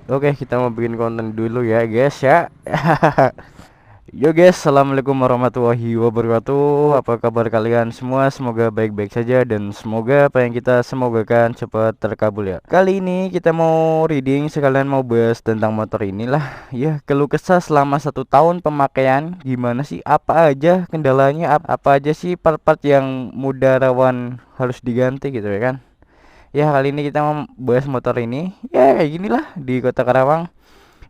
Oke, kita mau bikin konten dulu ya guys ya. Yo guys, assalamualaikum warahmatullahi wabarakatuh. Apa kabar kalian semua? Semoga baik-baik saja dan semoga apa yang kita semogakan cepat terkabul ya. Kali ini kita mau reading sekalian mau bahas tentang motor inilah. Ya, keluh kesah selama 1 tahun pemakaian. Gimana sih? Apa aja kendalanya? Apa aja sih part-part yang mudah rawan harus diganti gitu ya kan? Ya, kali ini kita mau bahas motor ini. Ya, kayak gini lah di Kota Karawang.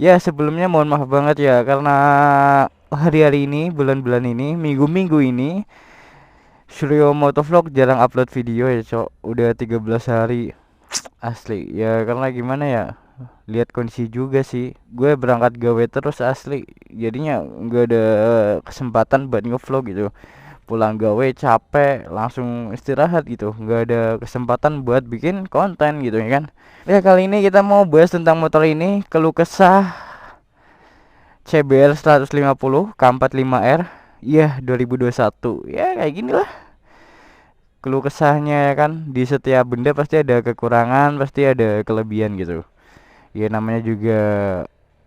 Ya, sebelumnya mohon maaf banget ya karena hari-hari ini, bulan-bulan ini, minggu-minggu ini Suryo Motovlog jarang upload video ya, Cok. Udah 13 hari. Asli. Ya, karena gimana ya? Lihat kondisi juga sih. Gue berangkat gawe terus asli. Jadinya nggak ada kesempatan buat ngevlog gitu. Pulang gawe capek langsung istirahat gitu, nggak ada kesempatan buat bikin konten gitu ya kan. Ya, kali ini kita mau bahas tentang motor ini, keluh kesah CBR 150 K45R ya 2021. Ya kayak gini lah keluh kesahnya ya kan. Di setiap benda pasti ada kekurangan, pasti ada kelebihan gitu. Ya namanya juga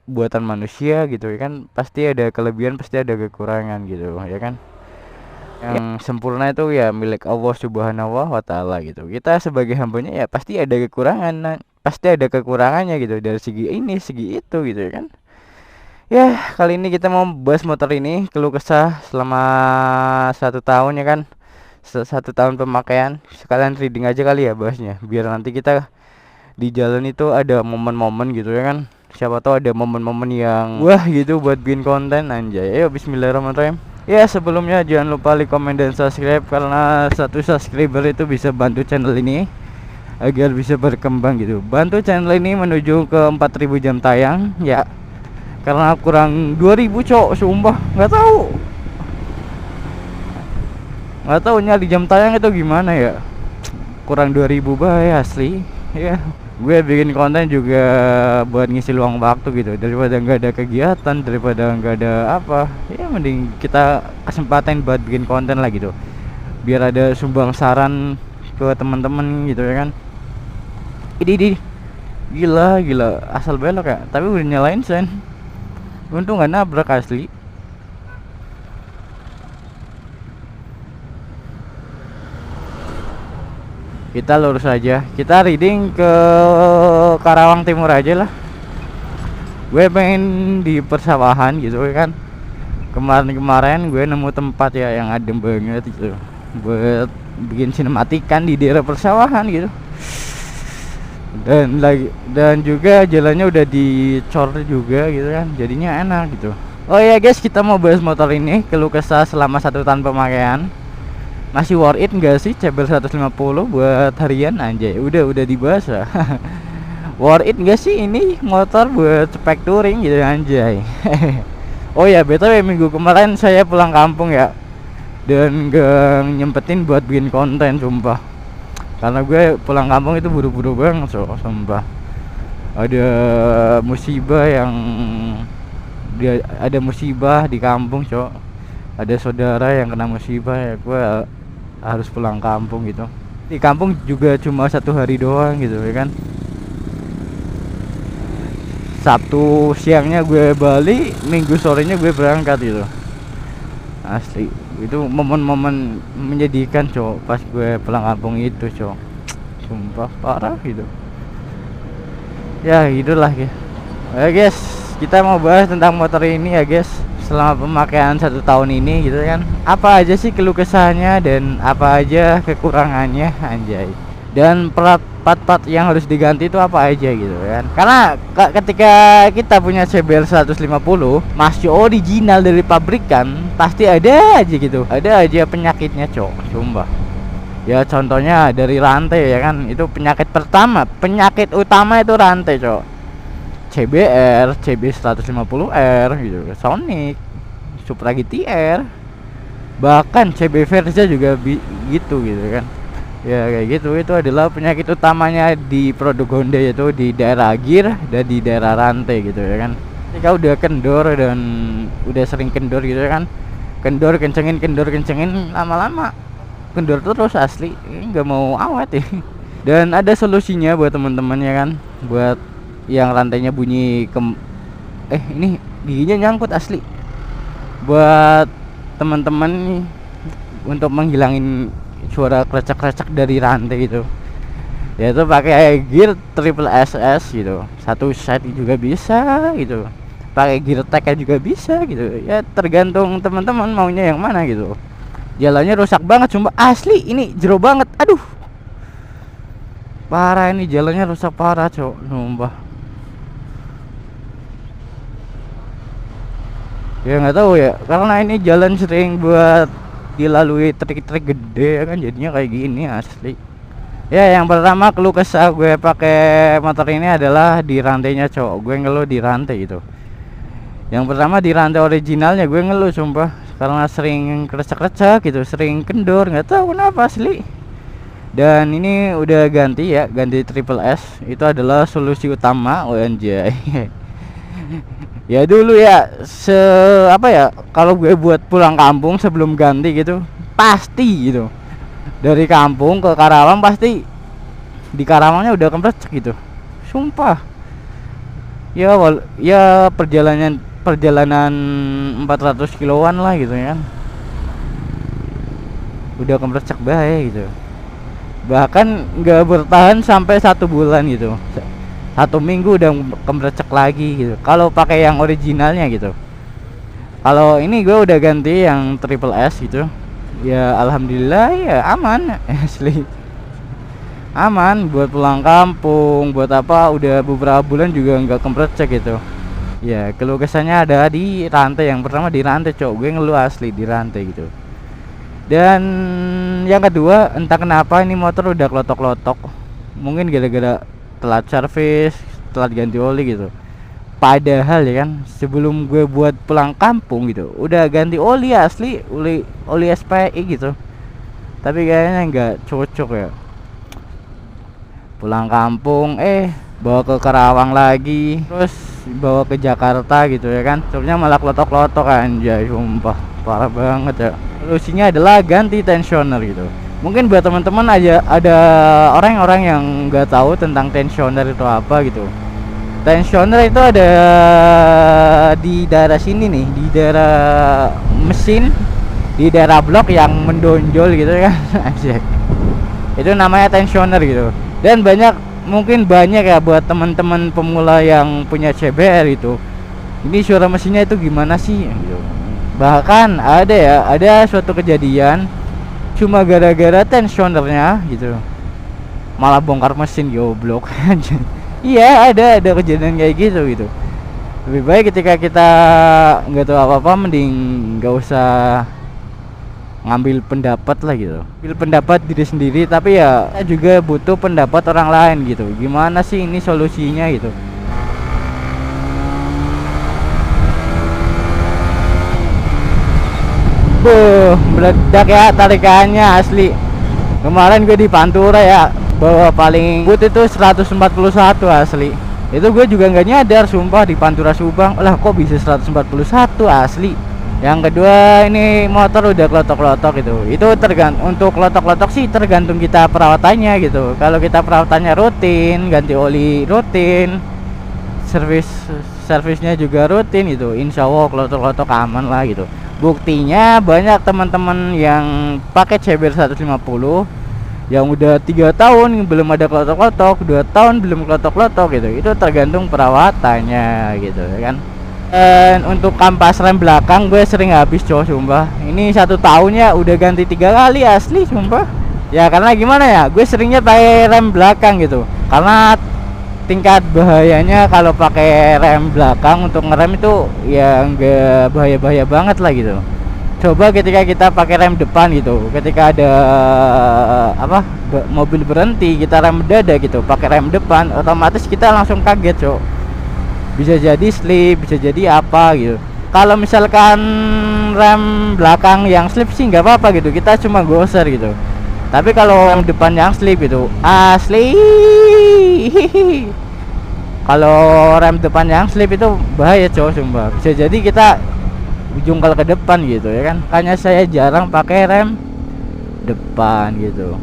buatan manusia gitu ya kan, pasti ada kelebihan, pasti ada kekurangan gitu ya kan. Yang sempurna itu ya milik Allah Subhanahu wa Ta'ala gitu. Kita sebagai hambanya ya pasti ada kekurangan, pasti ada kekurangannya gitu, dari segi ini segi itu gitu ya kan. Ya, kali ini kita mau bahas motor ini, keluh kesah selama 1 tahun ya kan. 1 tahun pemakaian. Sekalian reading aja kali ya bahasnya, biar nanti kita di jalan itu ada momen-momen gitu ya kan. Siapa tahu ada momen-momen yang wah gitu buat bikin konten anjay. Ayo bismillahirrahmanirrahim. Ya, sebelumnya jangan lupa like, comment, dan subscribe, karena satu subscriber itu bisa bantu channel ini agar bisa berkembang gitu. Bantu channel ini menuju ke 4000 jam tayang ya. Karena kurang 2000 cok, sumpah nggak tahu nyari jam tayang itu gimana ya. Kurang 2000 bahaya asli ya. Gue bikin konten juga buat ngisi luang waktu gitu, daripada nggak ada kegiatan, daripada nggak ada apa ya, mending kita kesempatan buat bikin konten lah gitu, biar ada sumbang saran ke teman-teman gitu ya kan. Ini gila asal belok ya, tapi udah nyalain sen, untung nggak nabrak asli. Kita lurus aja, kita reading ke Karawang Timur aja lah. Gue pengen di persawahan gitu kan. Kemarin gue nemu tempat ya yang adem banget gitu, buat bikin sinematikan di daerah persawahan gitu. Dan juga jalannya udah dicor juga gitu kan, jadinya enak gitu. Oh ya guys, kita mau bahas motor ini, keluh kesah selama 1 tahun pemakaian. Masih worth it nggak sih CBR 150 buat harian anjay? Udah dibahas ya. Worth it nggak sih ini motor buat spek touring gitu anjay? Oh ya, BTW minggu kemarin saya pulang kampung ya, dan gak nyempetin buat bikin konten sumpah. Karena gue pulang kampung itu buru-buru banget sumpah. Ada musibah ada musibah di kampung cok. Ada saudara yang kena musibah ya, gue harus pulang kampung gitu. Di kampung juga cuma 1 hari doang gitu ya kan. Sabtu siangnya gue balik, Minggu sorenya gue berangkat gitu. Asli itu momen-momen menyedihkan cok, pas gue pulang kampung itu cok, sumpah parah gitu ya, gitulah ya. Oke guys, kita mau bahas tentang motor ini ya guys. Selama pemakaian 1 tahun ini gitu kan, apa aja sih keluh kesahnya dan apa aja kekurangannya anjay, dan part-part yang harus diganti itu apa aja gitu kan. Karena ketika kita punya CBR 150 masih original dari pabrikan, pasti ada aja gitu, ada aja penyakitnya cok, sumpah. Ya contohnya dari rantai ya kan, itu penyakit utama itu rantai cok. CBR, CB 150R gitu, Sonic, Supra GTR, bahkan CB Verza juga gitu kan. Ya kayak gitu, itu adalah penyakit utamanya di produk Honda, yaitu di daerah gear dan di daerah rantai gitu ya kan. Jika udah kendor dan udah sering kendor gitu ya kan, kendor kencengin lama-lama kendor terus asli, nggak mau awet ya. Dan ada solusinya buat teman-teman ya kan, buat yang rantainya bunyi ini giginya nyangkut asli. Buat teman-teman nih, untuk menghilangin suara krecek-krecek dari rantai itu, yaitu pakai gear triple SS gitu. Satu set juga bisa gitu, pakai gear tag juga bisa gitu ya, tergantung teman-teman maunya yang mana gitu. Jalannya rusak banget sumpah asli, ini jero banget, aduh parah, ini jalannya rusak parah cok sumpah. Ya nggak tahu ya, karena ini jalan sering buat dilalui truk-truk gede ya kan, jadinya kayak gini asli. Ya yang pertama keluh kesah gue pakai motor ini adalah di rantainya cowok, gue ngeluh di rantai itu. Yang pertama di rantai originalnya gue ngeluh sumpah, karena sering krecek-krecek gitu, sering kendor, nggak tahu kenapa asli. Dan ini udah ganti ya, ganti triple S, itu adalah solusi utama ONJ. Ya dulu ya, apa ya, kalau gue buat pulang kampung sebelum ganti gitu, pasti gitu dari kampung ke Karawang, pasti di Karawangnya udah kemprecek gitu sumpah. Ya ya perjalanan 400 kiloan lah gitu ya kan, udah kemprecek baik gitu. Bahkan nggak bertahan sampai 1 bulan gitu, 1 minggu udah kemprecek lagi gitu kalau pakai yang originalnya gitu. Kalau ini gue udah ganti yang triple S gitu, ya alhamdulillah ya aman asli, aman buat pulang kampung, buat apa, udah beberapa bulan juga nggak kemprecek gitu. Ya keluh kesahnya ada di rantai. Yang pertama di rantai cok, gue ngeluh asli di rantai gitu. Dan yang kedua, entah kenapa ini motor udah klotok-klotok, mungkin gara-gara telat servis, telat ganti oli gitu. Padahal ya kan, sebelum gue buat pulang kampung gitu udah ganti oli asli, oli SPI gitu. Tapi kayaknya nggak cocok ya, pulang kampung bawa ke Karawang lagi, terus bawa ke Jakarta gitu ya kan, sebenarnya malah klotok-klotok anjay sumpah parah banget ya. Solusinya adalah ganti tensioner gitu. Mungkin buat teman-teman aja ada orang-orang yang nggak tahu tentang tensioner itu apa gitu. Tensioner itu ada di daerah sini nih, di daerah mesin, di daerah blok yang mendonjol gitu kan. Itu namanya tensioner gitu. Dan mungkin banyak ya buat teman-teman pemula yang punya CBR itu, ini suara mesinnya itu gimana sih gitu. Bahkan ada suatu kejadian cuma gara-gara tensionernya gitu malah bongkar mesin, goblok. Iya, ada kejadian kayak gitu. Lebih baik ketika kita nggak tahu apa-apa, mending nggak usah ngambil pendapat lah gitu, ambil pendapat diri sendiri, tapi ya kita juga butuh pendapat orang lain gitu, gimana sih ini solusinya gitu. Meledak ya tarikannya asli. Kemarin gue di Pantura ya, bawa paling but itu 141 asli. Itu gue juga nggak nyadar sumpah, di Pantura Subang lah kok bisa 141 asli. Yang kedua, ini motor udah klotok-klotok gitu. Itu untuk klotok-klotok sih tergantung kita perawatannya gitu. Kalau kita perawatannya rutin, ganti oli rutin, servisnya juga rutin itu, insya Allah klotok-klotok aman lah gitu. Buktinya banyak teman-teman yang pakai CBR 150 yang udah 3 tahun belum ada klotok-klotok, 2 tahun belum klotok-klotok gitu. Itu tergantung perawatannya gitu ya kan. Dan untuk kampas rem belakang gue sering habis cowok sumpah. Ini 1 tahunnya udah ganti 3 kali asli sumpah. Ya karena gimana ya, gue seringnya pakai rem belakang gitu. Karena tingkat bahayanya kalau pakai rem belakang untuk ngerem itu ya enggak bahaya-bahaya banget lah gitu. Coba ketika kita pakai rem depan gitu, ketika ada mobil berhenti, kita rem mendadak gitu, pakai rem depan, otomatis kita langsung kaget cowok. Bisa jadi slip, bisa jadi apa gitu. Kalau misalkan rem belakang yang slip sih nggak apa-apa gitu, kita cuma goser gitu. Tapi kalau rem depan yang slip itu asli, kalau rem depan yang slip itu bahaya cowok sumpah. Bisa jadi kita jungkal ke depan gitu ya kan. Makanya saya jarang pakai rem depan gitu.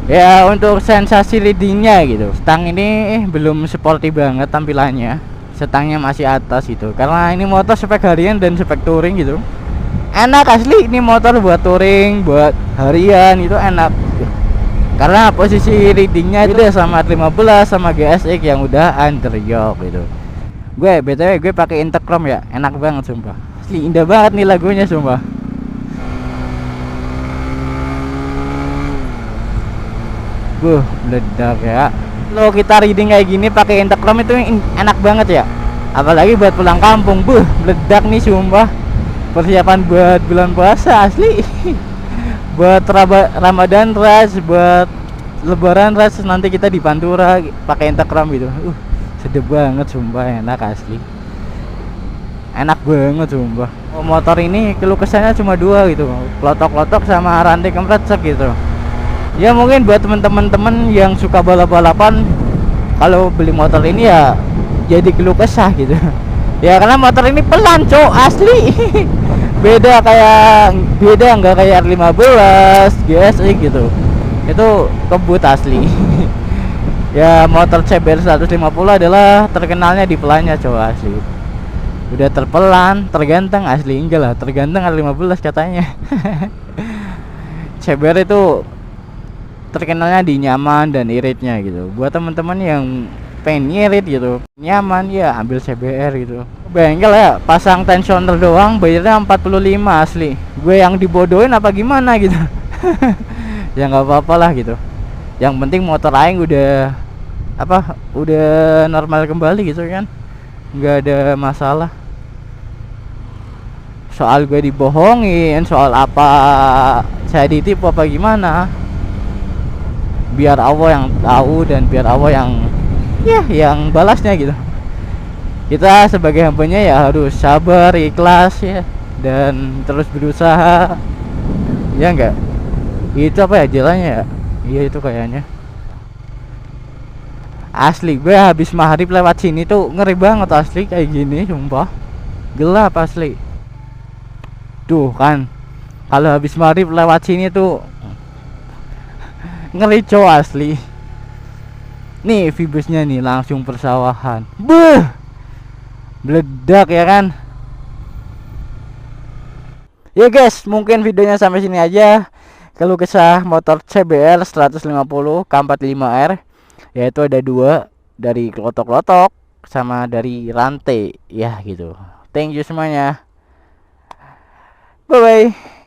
Ya untuk sensasi leadingnya gitu, stang ini belum sporty banget tampilannya, stangnya masih atas gitu, karena ini motor spek harian dan spek touring gitu. Enak asli, ini motor buat touring, buat harian itu enak karena posisi leadingnya itu sama 15 sama GSX yang udah underyoke gitu. Gue btw gue pakai intercom ya, enak banget sumpah, asli indah banget nih lagunya sumpah. Meledak ya. Lo kita reading kayak gini pakai intercom itu enak banget ya. Apalagi buat pulang kampung. Meledak nih sumpah. Persiapan buat bulan puasa asli. Buat Ramadan rush, buat Lebaran rush nanti kita di Pantura pakai intercom gitu. Sedep banget sumpah, enak asli. Enak banget sumpah. Motor ini keluh kesahnya cuma dua gitu. Klotok-klotok sama ranting kemprecek gitu. Ya mungkin buat teman-teman yang suka balap-balapan, kalau beli motor ini ya jadi keluh kesah gitu. Ya karena motor ini pelan cok asli. beda nggak kayak R15 GSX gitu, itu kebut asli. Ya motor CBR 150 adalah terkenalnya di pelannya cok asli. Udah terpelan terganteng asli, enggak lah terganteng R15 katanya. CBR itu terkenalnya di nyaman dan iritnya gitu. Buat teman-teman yang pengen irit gitu, nyaman ya ambil CBR gitu. Bengkel ya, pasang tensioner doang bayarnya 45 asli. Gue yang dibodohin apa gimana gitu. Ya nggak apa-apa lah gitu. Yang penting motor aing udah udah normal kembali gitu kan. Nggak ada masalah. Soal gue dibohongin, soal apa saya ditipu apa gimana, biar Allah yang tahu dan biar Allah yang balasnya gitu. Kita sebagai hambanya ya harus sabar, ikhlas ya, dan terus berusaha. Ya enggak? Itu apa ya jalannya ya? Iya itu kayaknya. Asli gue habis maghrib lewat sini tuh ngeri banget asli kayak gini sumpah. Gelap asli. Tuh kan. Kalau habis maghrib lewat sini tuh ngeri cowok asli. Nih vibesnya nih langsung persawahan. Meledak ya kan. Ya guys, mungkin videonya sampai sini aja. Kalau kesah motor CBR 150 K45R, yaitu ada dua, dari klotok-klotok sama dari rantai ya gitu. Thank you semuanya, bye bye.